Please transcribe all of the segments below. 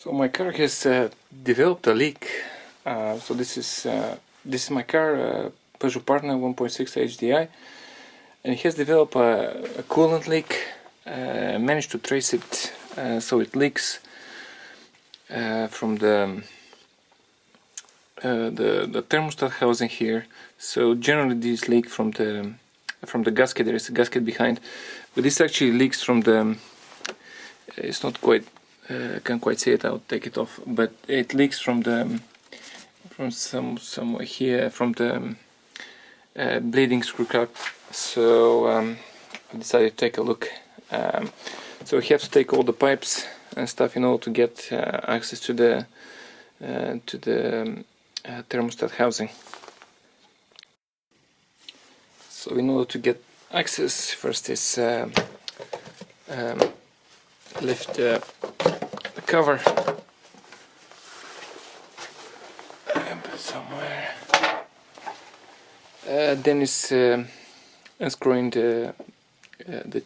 So my car has developed a leak. So this is my car, Peugeot Partner 1.6 HDI, and it has developed a coolant leak. Managed to trace it, so it leaks from the thermostat housing here. So generally these leak from the gasket. There is a gasket behind, but this actually leaks from the. It's not quite. Can't quite see it. I'll take it off. But it leaks from somewhere here from the bleeding screw cap. So I decided to take a look. So we have to take all the pipes and stuff in order to get access to the thermostat housing. So in order to get access, first is lift the cover somewhere. Then is unscrewing the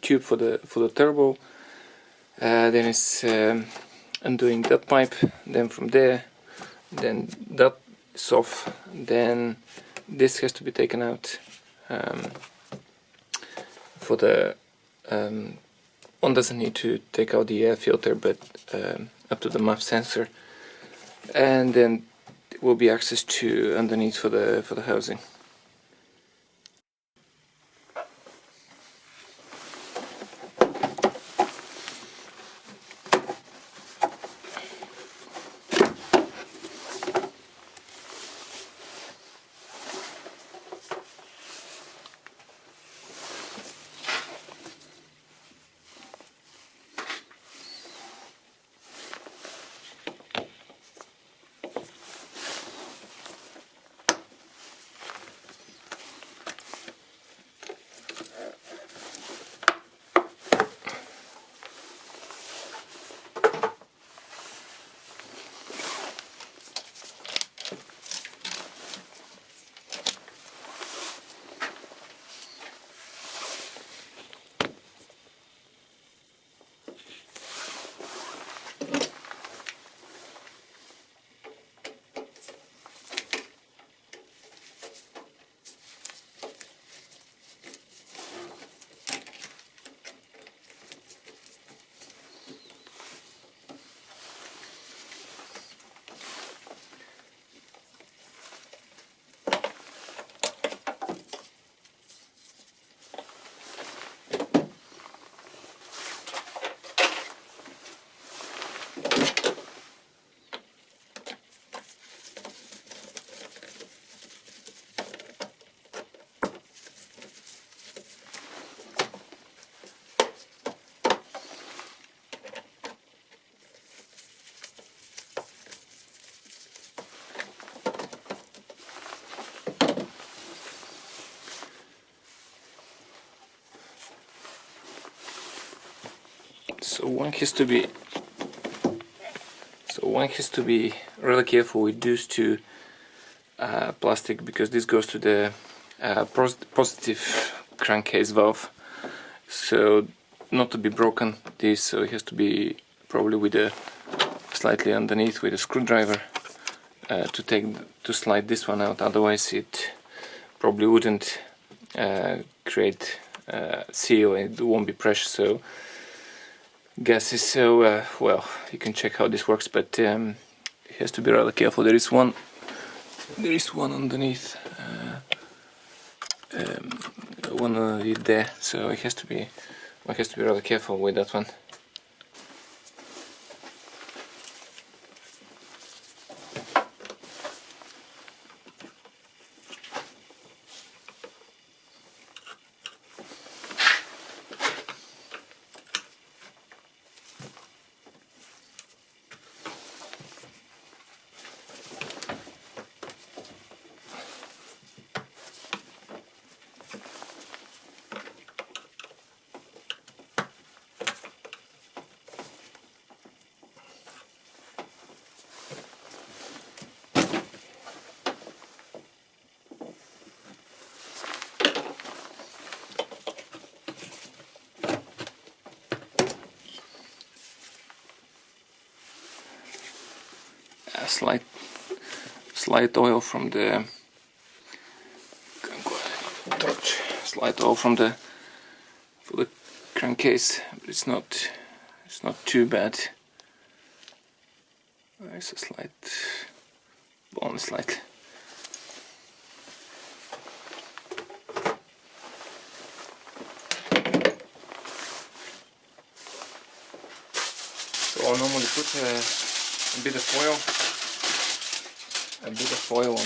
tube for the turbo. Then is undoing that pipe. Then from there, then that is off. Then this has to be taken out for the one doesn't need to take out the air filter, but up to the MAP sensor, and then there will be access to underneath for the housing. So one has to be really careful with these two plastic, because this goes to the positive crankcase valve, so not to be broken this. So it has to be probably with a slightly underneath with a screwdriver to slide this one out. Otherwise it probably wouldn't create seal, and it won't be pressure. So gas is so well, you can check how this works, but it has to be rather careful. There is one underneath, one underneath there, so one has to be rather careful with that one. slight oil from the for the crankcase, but it's not too bad. There's a slight, only slightly. So I'll normally put a bit of oil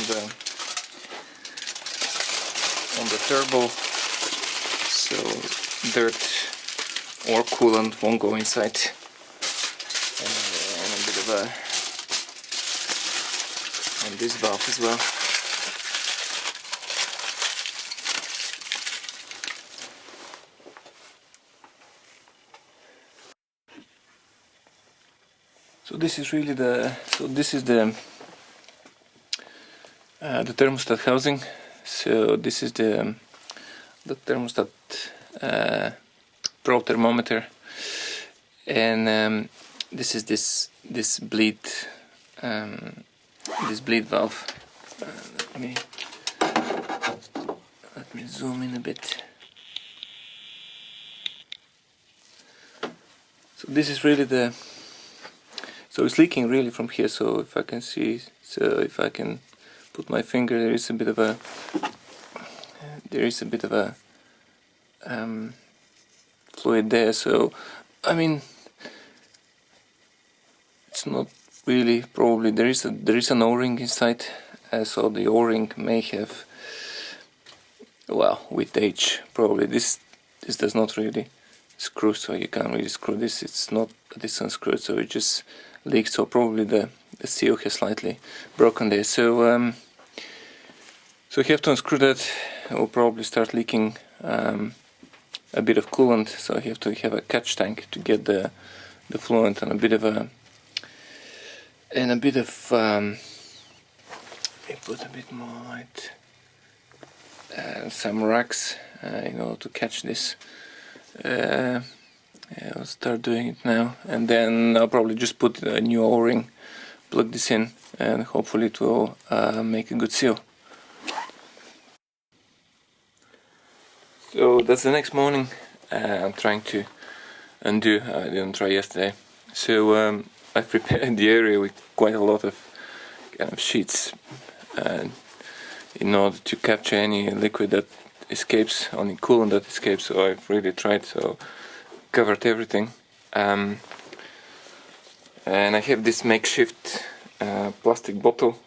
on the turbo, so dirt or coolant won't go inside, and a bit of and this valve as well. So this is really the thermostat housing. So this is the thermostat probe thermometer, and this is this bleed valve. Let me zoom in a bit. So this is really so it's leaking really from here. So if I can see, so if I can put my finger, there is a bit of a fluid there. So I mean, it's not really, probably there is an O-ring inside, so the O-ring may have, well, with age probably this does not really screw, so you can't really screw this. It's not unscrewed, so it just leaks. So probably the seal has slightly broken there. So so you have to unscrew that. It will probably start leaking a bit of coolant, so you have to have a catch tank to get the fluent and a bit of put a bit more light, some racks in order to catch this. Yeah, I'll start doing it now, and then I'll probably just put a new O-ring, plug this in, and hopefully it will make a good seal. So that's the next morning. I'm trying to undo. I didn't try yesterday. So I prepared the area with quite a lot of kind of sheets in order to capture any liquid that escapes, any coolant that escapes. So I've really tried, so covered everything. And I have this makeshift plastic bottle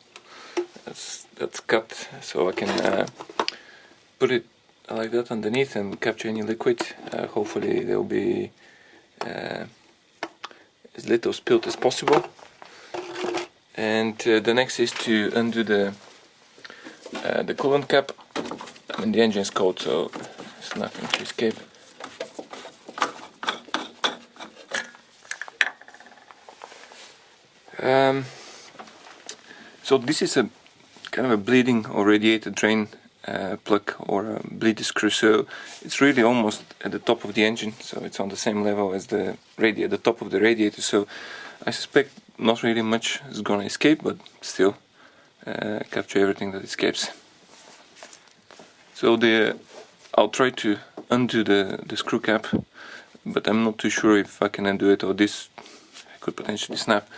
that's cut, so I can put it like that underneath and capture any liquid. Hopefully there will be as little spilled as possible. And the next is to undo the coolant cap. I mean, the engine is cold, so there's nothing to escape. So this is a kind of a bleeding or radiator drain plug or a bleeder screw. So it's really almost at the top of the engine, so it's on the same level as the top of the radiator. So I suspect not really much is gonna escape, but still capture everything that escapes. So I'll try to undo the screw cap, but I'm not too sure if I can undo it, or this could potentially snap.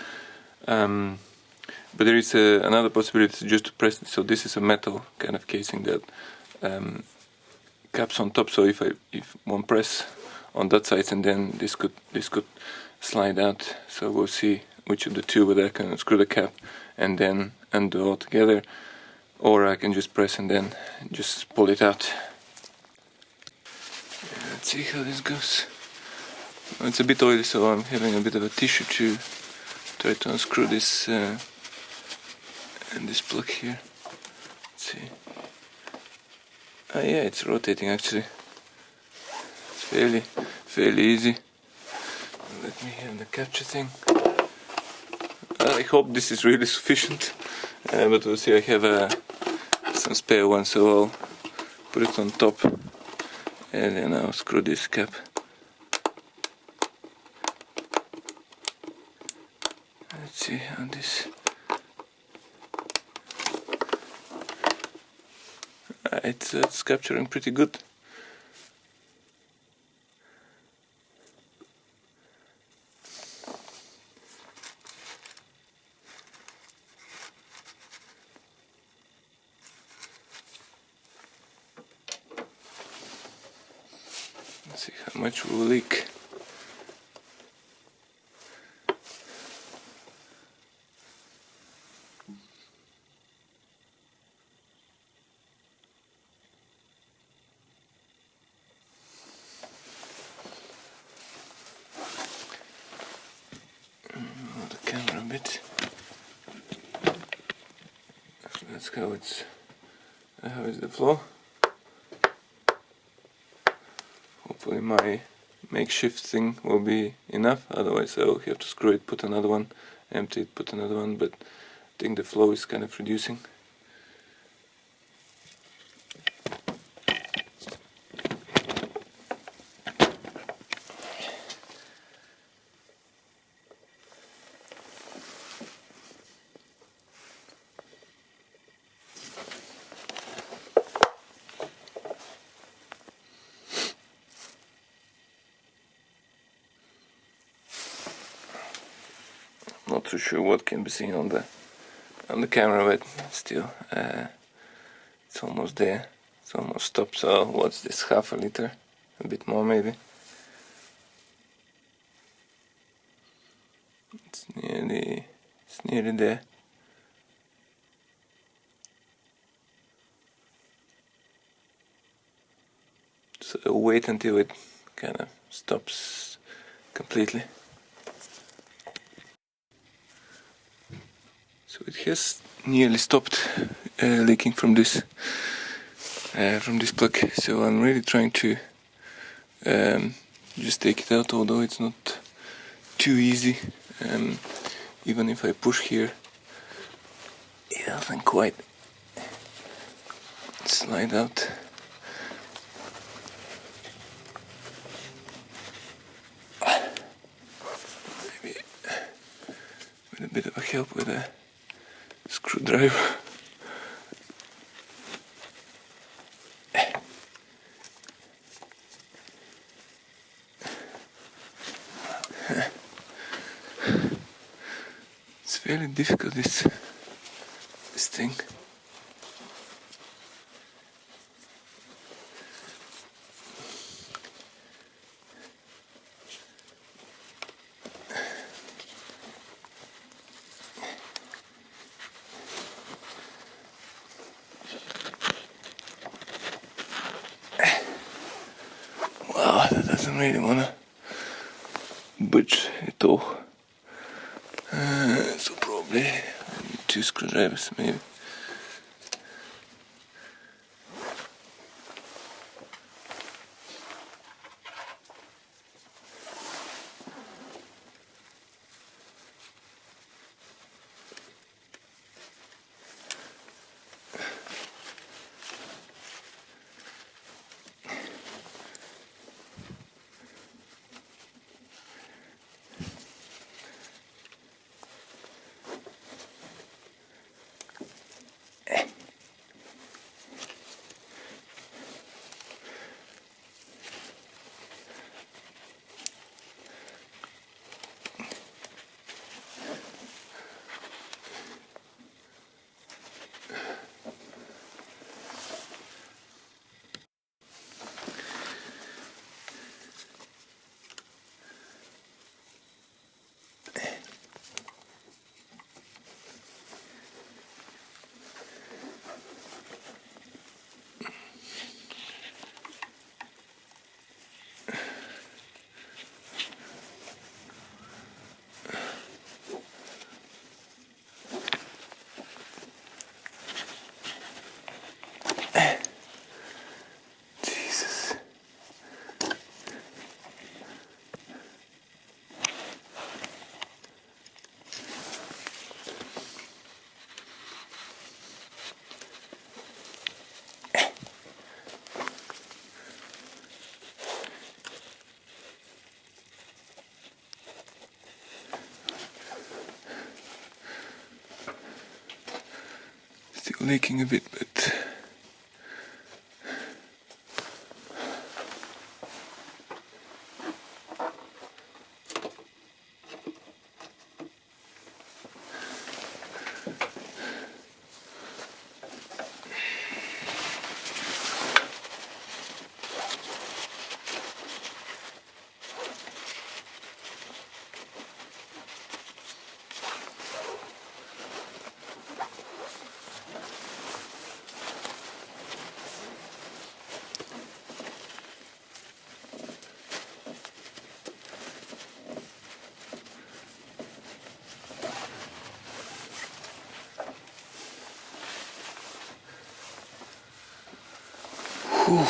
But there is another possibility, just to press it. So this is a metal kind of casing that caps on top. So if one press on that side, and then this could slide out. So we'll see which of the two, whether I can unscrew the cap and then undo altogether, or I can just press and then just pull it out. Let's see how this goes. It's a bit oily, so I'm having a bit of a tissue to try to unscrew this and this plug here. Let's see. Yeah, it's rotating actually. It's fairly easy. Let me have the capture thing. I hope this is really sufficient, but we'll see. I have some spare one, so I'll put it on top and then I'll screw this cap. Let's see how this it's capturing pretty good. Let's see how much will leak. Move the camera a bit. That's how is the flow. Hopefully my makeshift thing will be enough, otherwise I'll have to screw it, put another one, empty it, put another one, but I think the flow is kind of reducing. Not too sure what can be seen on the camera, but still, it's almost there. It's almost stopped. So what's this? Half a liter, a bit more maybe. It's nearly there. So I'll wait until it kind of stops completely. So it has nearly stopped leaking from this plug. So I'm really trying to just take it out, although it's not too easy. Even if I push here, it doesn't quite slide out. Maybe with a bit of a help with a screwdriver. It's very difficult, this thing. Wow, that doesn't really wanna budge at all. So probably I need 2 screwdrivers maybe. Jesus. Still leaking a bit, but Whew.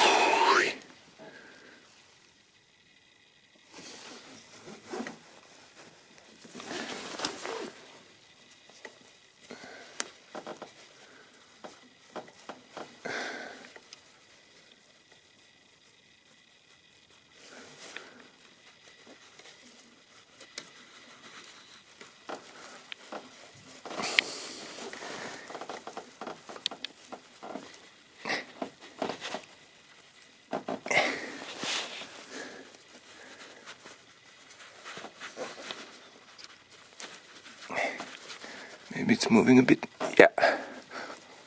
Maybe it's moving a bit. Yeah,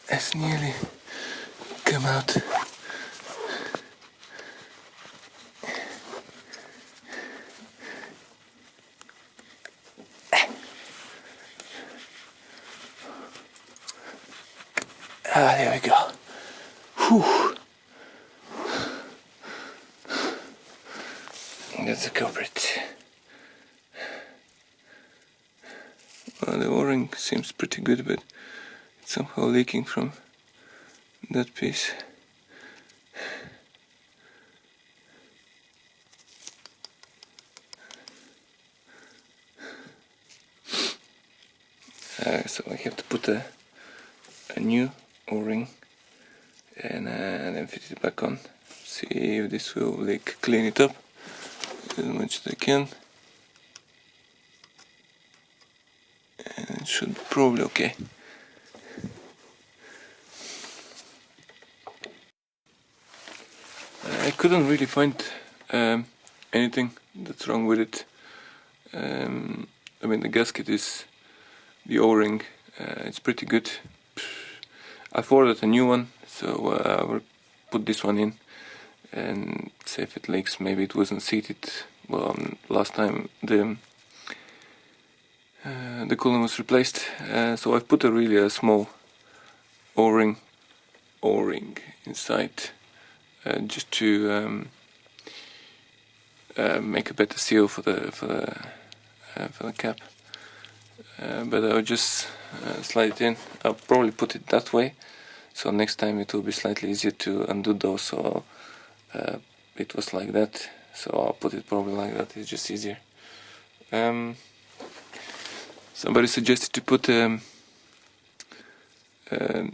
it's nearly come out. Ah, there we go. Whew. That's the culprit. Well, the O-ring seems pretty good, but it's somehow leaking from that piece. So I have to put a new O-ring and then fit it back on. See if this will clean it up as much as I can. And it should be probably okay. I couldn't really find anything that's wrong with it. I mean, the gasket is the O-ring. It's pretty good. I've ordered a new one, so I will put this one in and see if it leaks. Maybe it wasn't seated well last time the coolant was replaced. So I've put a small O-ring inside just to make a better seal for the cap. But I'll just slide it in. I'll probably put it that way, so next time it will be slightly easier to undo those. So it was like that, so I'll put it probably like that. It's just easier. Somebody suggested to put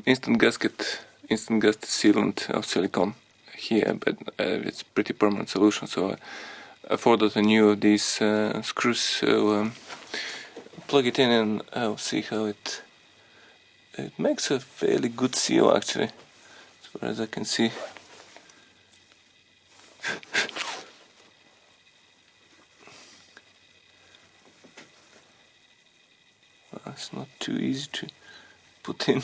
instant gasket sealant of silicone here, but it's a pretty permanent solution, so I've ordered a new of these screws. So plug it in and I'll see how it makes a fairly good seal, actually, as far as I can see. Well, it's not too easy to put in.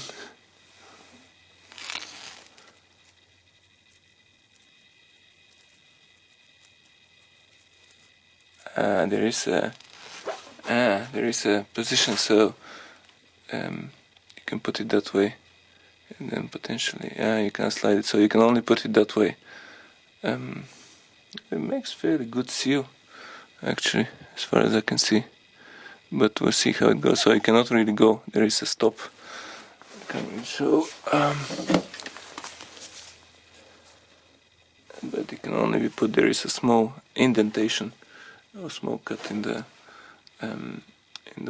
There is a position, so you can put it that way, and then potentially you can slide it, so you can only put it that way. It makes fairly good seal, actually, as far as I can see, but we'll see how it goes. So you cannot really go, there is a stop. So but it can only be put, there is a small indentation or small cut in the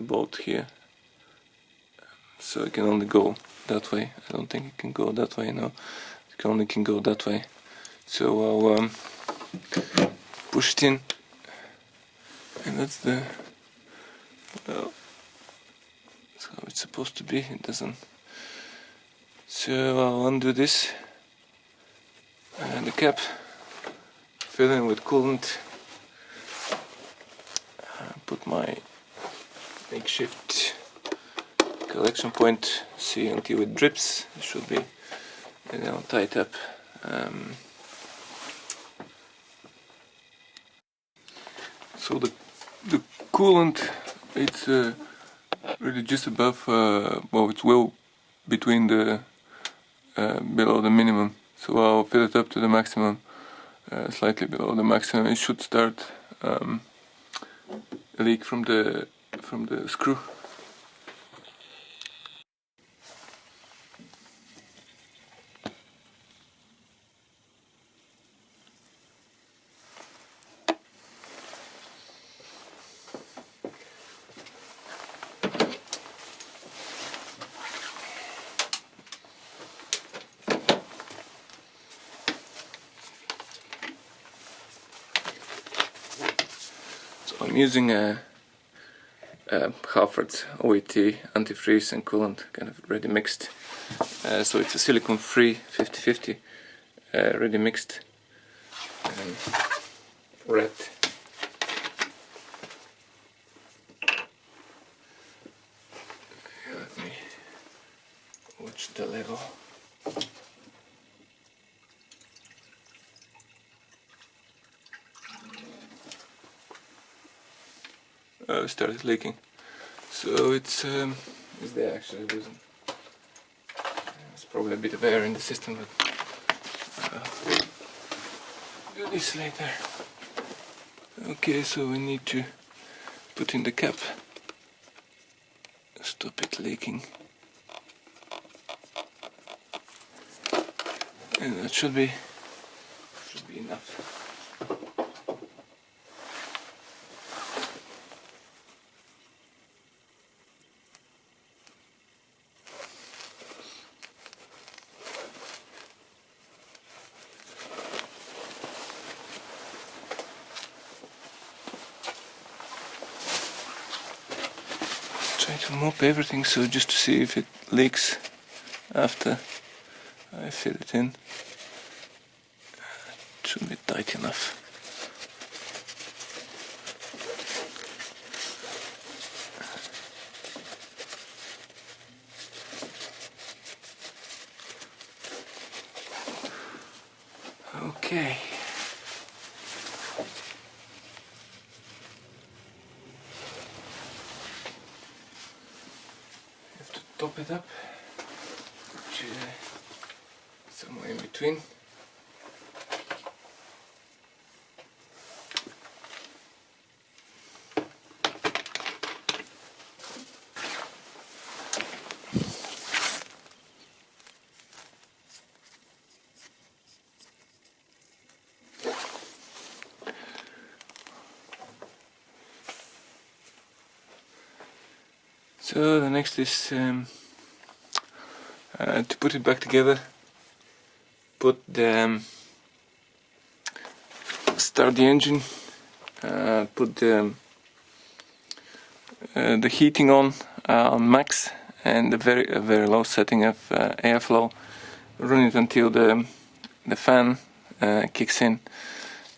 bolt here, so it can only go that way. I don't think it can go that way, no, it only can go that way. So I'll push it in, and that's the, well, that's how it's supposed to be. It doesn't. So I'll undo this and the cap, fill in with coolant, put my makeshift collection point, see until it drips. It should be, and then I'll tie it up. So the coolant, it's really just above, well, it's well between the below the minimum, so I'll fill it up to the maximum, slightly below the maximum. It should start a leak from the screw. I'm using a Halford OET antifreeze and coolant kind of ready mixed. So it's a silicone free 50/50 ready mixed red. Let me watch the level. Oh, it started leaking. So it's there actually. It wasn't. It's probably a bit of air in the system, but do this later. Okay, so we need to put in the cap. Stop it leaking. And that should be enough. Try to mop everything, so just to see if it leaks after I fill it in. It should be tight enough. Okay. Have to top it up, which is somewhere in between. So the next is to put it back together. Put the start the engine. Put the heating on max and a very low setting of airflow. Run it until the fan kicks in,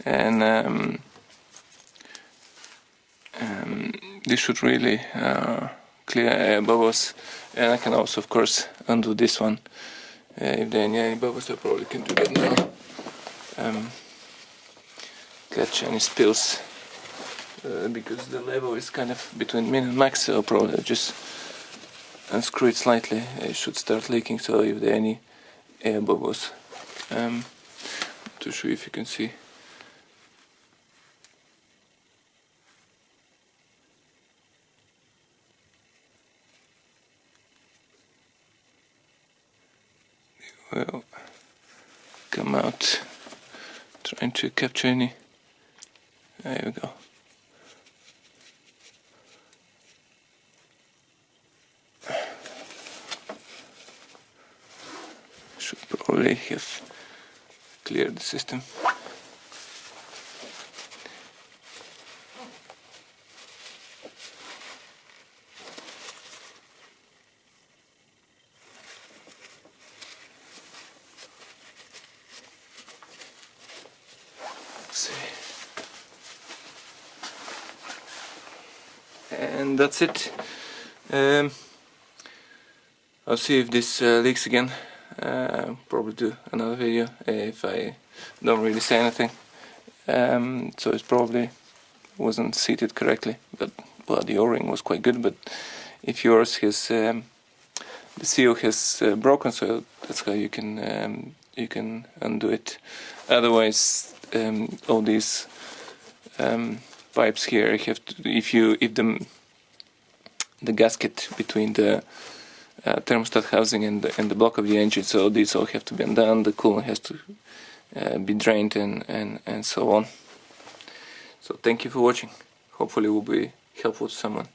and this should really clear air bubbles. And I can also, of course, undo this one if there are any bubbles. I probably can do that now. Catch any spills because the level is kind of between min and max, so probably I'll just unscrew it slightly. It should start leaking, so if there are any air bubbles, to show if you can see. Will come out, trying to capture any. There we go. Should probably have cleared the system. And that's it. I'll see if this leaks again. Probably do another video if I don't really say anything. So it probably wasn't seated correctly, but well, the O-ring was quite good. But if yours has the seal has broken, so that's how you can undo it. Otherwise, all these pipes here have to, if the gasket between the thermostat housing and the block of the engine, so these all have to be undone. The coolant has to be drained and so on. So thank you for watching. Hopefully it will be helpful to someone.